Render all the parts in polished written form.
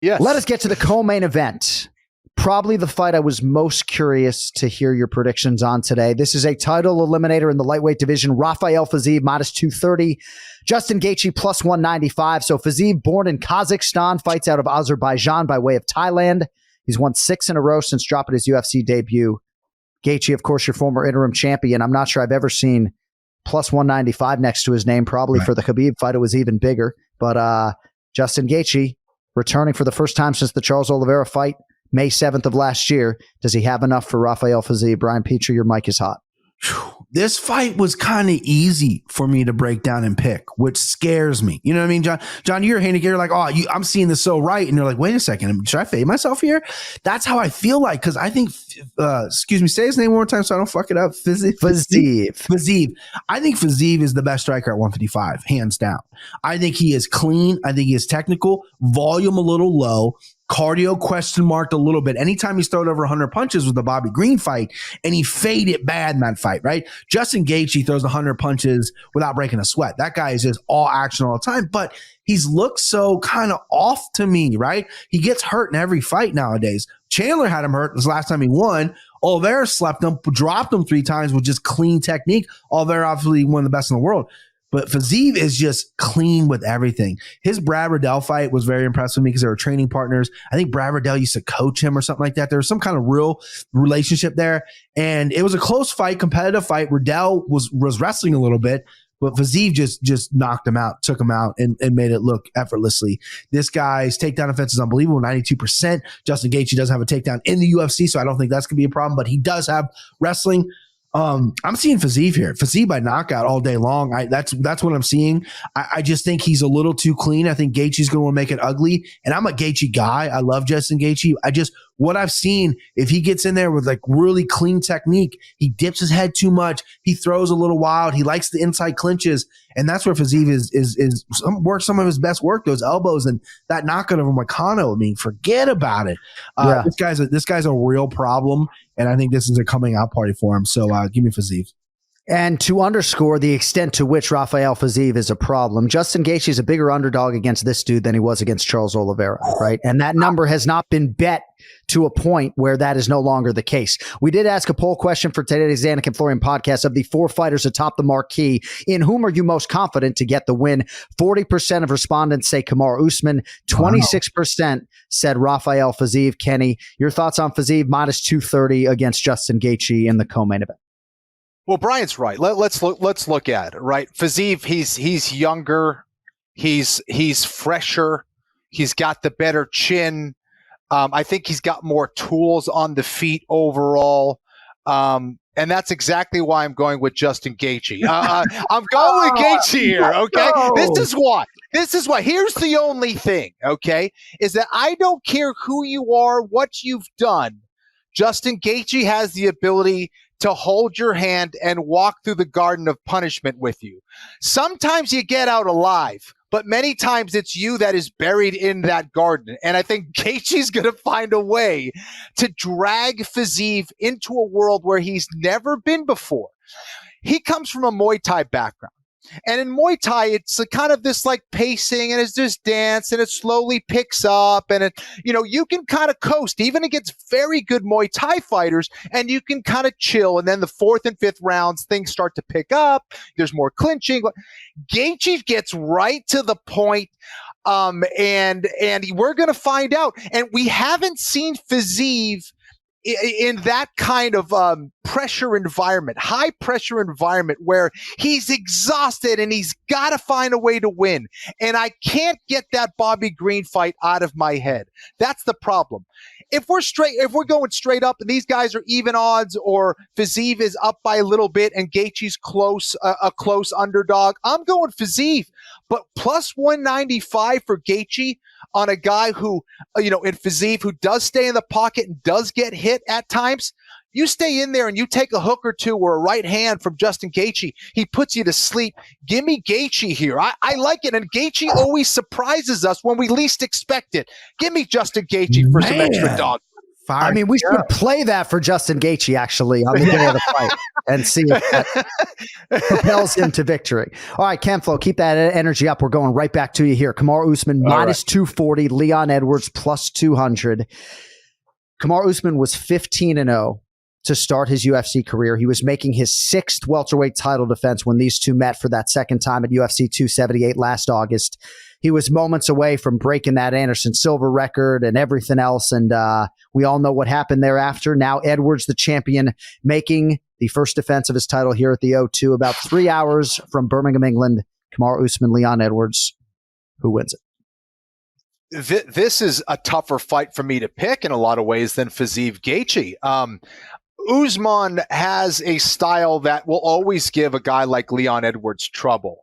Yes. Let us get to the co-main event. Probably the fight I was most curious to hear your predictions on today. This is a title eliminator in the lightweight division. Rafael Fiziev minus 230. Justin Gaethje plus 195. So Fiziev, born in Kazakhstan, fights out of Azerbaijan by way of Thailand. He's won 6 in a row since dropping his UFC debut. Gaethje, of course, your former interim champion. I'm not sure I've ever seen plus 195 next to his name. Probably for the Khabib fight, it was even bigger. But Justin Gaethje, returning for the first time since the Charles Oliveira fight, May 7th of last year. Does he have enough for Rafael Fiziev? Brian Petrie, your mic is hot. This fight was kind of easy for me to break down and pick, which scares me. You know what I mean, John? John, you're a handicapper. You're like, I'm seeing this so right. And you're like, wait a second. Should I fade myself here? That's how I feel like, because I think, excuse me, say his name one more time so I don't fuck it up. Fiziev. I think Fiziev is the best striker at 155, hands down. I think he is clean. I think he is technical, volume a little low. Cardio question marked a little bit. Anytime he's thrown over 100 punches with the Bobby Green fight, and he faded bad in that fight, right? Justin Gaethje throws 100 punches without breaking a sweat. That guy is just all action all the time, but he's looked so kind of off to me, right? He gets hurt in every fight nowadays. Chandler had him hurt this last time he won. Oliveira slept him, dropped him 3 times with just clean technique. Oliveira obviously one of the best in the world. But Fiziev is just clean with everything. His Brad Riddell fight was very impressive with me because they were training partners. I think Brad Riddell used to coach him or something like that. There was some kind of real relationship there. And it was a close fight, competitive fight. Riddell was wrestling a little bit, but Fiziev just knocked him out, took him out, and made it look effortlessly. This guy's takedown offense is unbelievable, 92%. Justin Gaethje doesn't have a takedown in the UFC, so I don't think that's going to be a problem, but he does have wrestling. I'm seeing Fiziev here. Fiziev by knockout all day long. That's what I'm seeing. I just think he's a little too clean. I think Gaethje's going to make it ugly. And I'm a Gaethje guy. I love Justin Gaethje. What I've seen, if he gets in there with like really clean technique, he dips his head too much. He throws a little wild. He likes the inside clinches. And that's where Fiziev is works some of his best work, those elbows and that knockout of Moicano. I mean, forget about it. This guy's a real problem. And I think this is a coming out party for him. So give me Fiziev. And to underscore the extent to which Rafael Fiziev is a problem, Justin Gaethje is a bigger underdog against this dude than he was against Charles Oliveira, right? And that number has not been bet to a point where that is no longer the case. We did ask a poll question for today's Anik and Florian podcast of the 4 fighters atop the marquee. In whom are you most confident to get the win? 40% of respondents say Kamaru Usman. 26% said Rafael Fiziev. Kenny, your thoughts on Fiziev minus 230 against Justin Gaethje in the co-main event? Well, Brian's right. Let's look at it, right? Fiziev, he's younger, he's fresher, he's got the better chin. I think he's got more tools on the feet overall. And that's exactly why I'm going with Justin Gaethje. I'm going with Gaethje here, okay? No. This is why. Here's the only thing, okay, is that I don't care who you are, what you've done. Justin Gaethje has the ability to hold your hand and walk through the garden of punishment with you. Sometimes you get out alive, but many times it's you that is buried in that garden. And I think Gaethje's going to find a way to drag Fiziev into a world where he's never been before. He comes from a Muay Thai background. And in Muay Thai, it's kind of this like pacing and it's this dance and it slowly picks up and you can kind of coast even against very good Muay Thai fighters and you can kind of chill. And then the 4th and 5th rounds, things start to pick up. There's more clinching. Gaethje gets right to the point. And we're going to find out. And we haven't seen Fiziev in that kind of pressure environment, high pressure environment where he's exhausted and he's got to find a way to win. And I can't get that Bobby Green fight out of my head. That's the problem. If we're going straight up and these guys are even odds or Fiziev is up by a little bit and Gaethje's a close underdog, I'm going Fiziev. But plus 195 for Gaethje on a guy who, in Fiziev, who does stay in the pocket and does get hit at times. You stay in there and you take a hook or two or a right hand from Justin Gaethje. He puts you to sleep. Give me Gaethje here. I like it. And Gaethje always surprises us when we least expect it. Give me Justin Gaethje for some extra dog. I mean, we should play that for Justin Gaethje actually on the day of the fight and see if that propels him to victory. All right, Camflo, keep that energy up. We're going right back to you here. Kamaru Usman minus 240, Leon Edwards plus 200. Kamaru Usman was 15-0 to start his UFC career. He was making his 6th welterweight title defense when these two met for that second time at UFC 278 last August. He was moments away from breaking that Anderson Silva record and everything else, and we all know what happened thereafter. Now Edwards, the champion, making the first defense of his title here at the O2, about 3 hours from Birmingham, England. Kamaru Usman, Leon Edwards. Who wins it? This is a tougher fight for me to pick in a lot of ways than Fiziev Gaethje. Usman has a style that will always give a guy like Leon Edwards trouble.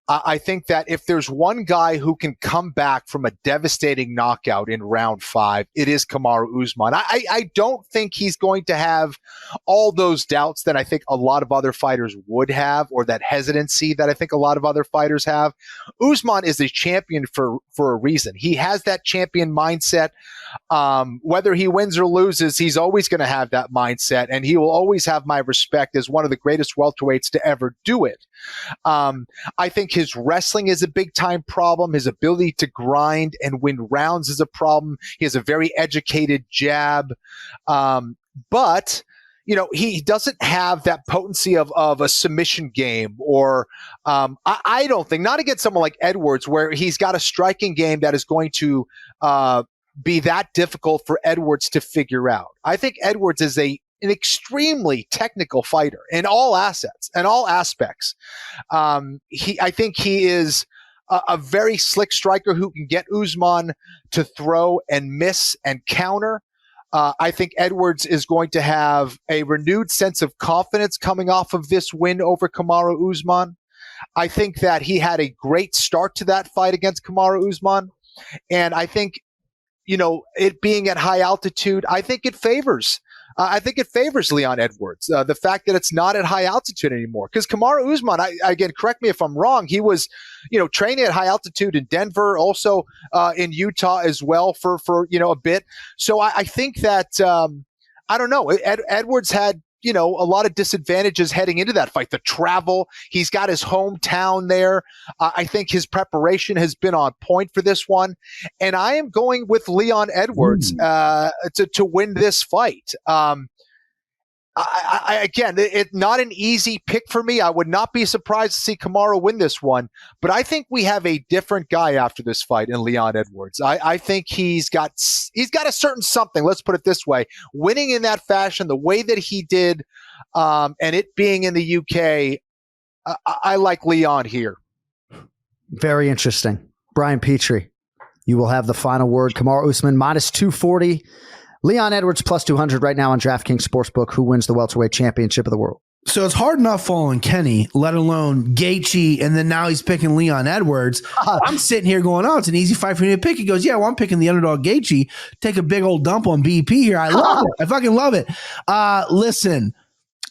I think that if there's one guy who can come back from a devastating knockout in round 5, it is Kamaru Usman. I don't think he's going to have all those doubts that I think a lot of other fighters would have, or that hesitancy that I think a lot of other fighters have. Usman is a champion for a reason. He has that champion mindset. Whether he wins or loses, he's always going to have that mindset, and he will always have my respect as one of the greatest welterweights to ever do it. I think his wrestling is a big time problem. His ability to grind and win rounds is a problem. He has a very educated jab. But you know, he doesn't have that potency of a submission game, or I don't think, not against someone like Edwards, where he's got a striking game that is going to be that difficult for Edwards to figure out. I think Edwards is an extremely technical fighter in all assets and all aspects. I think he is a very slick striker who can get Usman to throw and miss and counter. I think Edwards is going to have a renewed sense of confidence coming off of this win over Kamaru Usman. I think that he had a great start to that fight against Kamaru Usman. And I think, you know, it being at high altitude, I think it favors Leon Edwards. The fact that it's not at high altitude anymore, because Kamaru Usman, again, correct me if I'm wrong, he was, you know, training at high altitude in Denver, also in Utah as well for you know, a bit. So I think that I don't know. Edwards had, you know, a lot of disadvantages heading into that fight. The travel, he's got his hometown there. I think his preparation has been on point for this one. And I am going with Leon Edwards to win this fight. Again, it's not an easy pick for me. I would not be surprised to see Kamaru win this one, but I think we have a different guy after this fight in Leon Edwards. I think he's got a certain something. Let's put it this way: winning in that fashion, the way that he did, and it being in the UK, I like Leon here. Very interesting. Brian Petrie, you will have the final word. Kamaru Usman minus 240. Leon Edwards plus 200 right now on DraftKings Sportsbook. Who wins the welterweight championship of the world? So it's hard enough following Kenny, let alone Gaethje, and then now he's picking Leon Edwards. I'm sitting here going, oh, it's an easy fight for me to pick. He goes, yeah, well, I'm picking the underdog Gaethje. Take a big old dump on BP here. I love it. I fucking love it. Listen,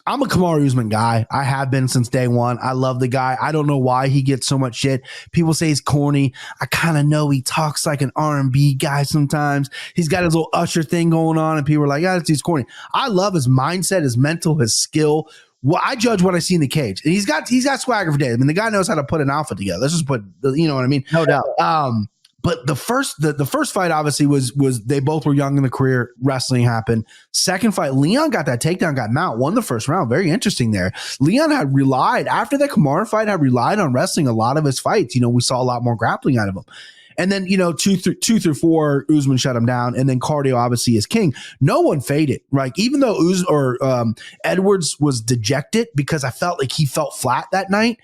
I'm a Kamaru Usman guy. I have been since day one. I love the guy. I don't know why he gets so much shit. People say he's corny. I kind of know he talks like an R&B guy sometimes. He's got his little Usher thing going on, and people are like, yeah, this dude's corny. I love his mindset, his mental, his skill. Well, I judge what I see in the cage. And he's got swagger for days. I mean, the guy knows how to put an outfit together. Let's just put, you know what I mean? No doubt. But the first fight obviously was they both were young in the career. Wrestling happened. Second fight, Leon got that takedown, got mount, won the first round. Very interesting there. Leon had relied, after that Kamaru fight, had relied on wrestling a lot of his fights. You know, we saw a lot more grappling out of him. And then, you know, two through four, Usman shut him down. And then cardio obviously is king. No one faded, right? Even though Edwards was dejected because I felt like he felt flat that night,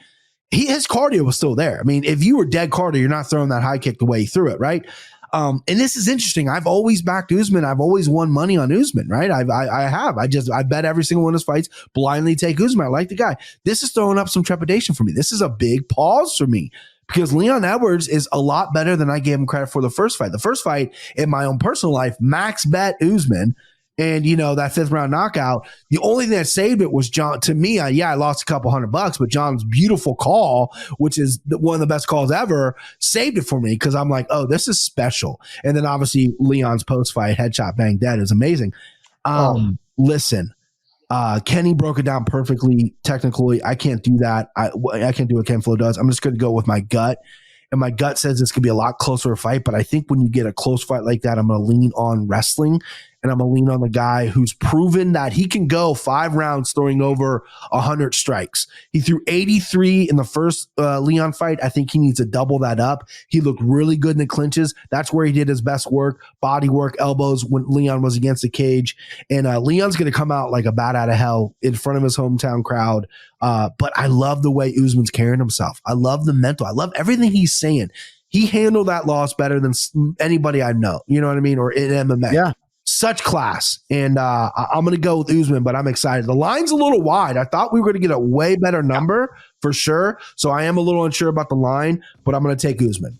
his cardio was still there. I mean, if you were dead cardio, you're not throwing that high kick the way he threw it, right? And this is interesting. I've always backed Usman. I've always won money on Usman, right? I have. I bet every single one of his fights, blindly take Usman. I like the guy. This is throwing up some trepidation for me. This is a big pause for me because Leon Edwards is a lot better than I gave him credit for the first fight. The first fight, in my own personal life, max bet Usman. And, that 5th round knockout, the only thing that saved it was John. To me, I lost a couple $100, but John's beautiful call, which is one of the best calls ever, saved it for me because I'm like, oh, this is special. And then obviously Leon's post-fight headshot bang dead is amazing. Listen, Kenny broke it down perfectly. Technically, I can't do that. I can't do what Ken Flo does. I'm just going to go with my gut. And my gut says this could be a lot closer fight, but I think when you get a close fight like that, I'm going to lean on wrestling, and I'm going to lean on the guy who's proven that he can go 5 rounds throwing over 100 strikes. He threw 83 in the first Leon fight. I think he needs to double that up. He looked really good in the clinches. That's where he did his best work, body work, elbows when Leon was against the cage. And Leon's going to come out like a bat out of hell in front of his hometown crowd. But I love the way Usman's carrying himself. I love the mental. I love everything he's saying. He handled that loss better than anybody I know. You know what I mean? Or in MMA. Yeah. Such class. And I'm going to go with Usman, but I'm excited. The line's a little wide. I thought we were going to get a way better number for sure. So I am a little unsure about the line, but I'm going to take Usman.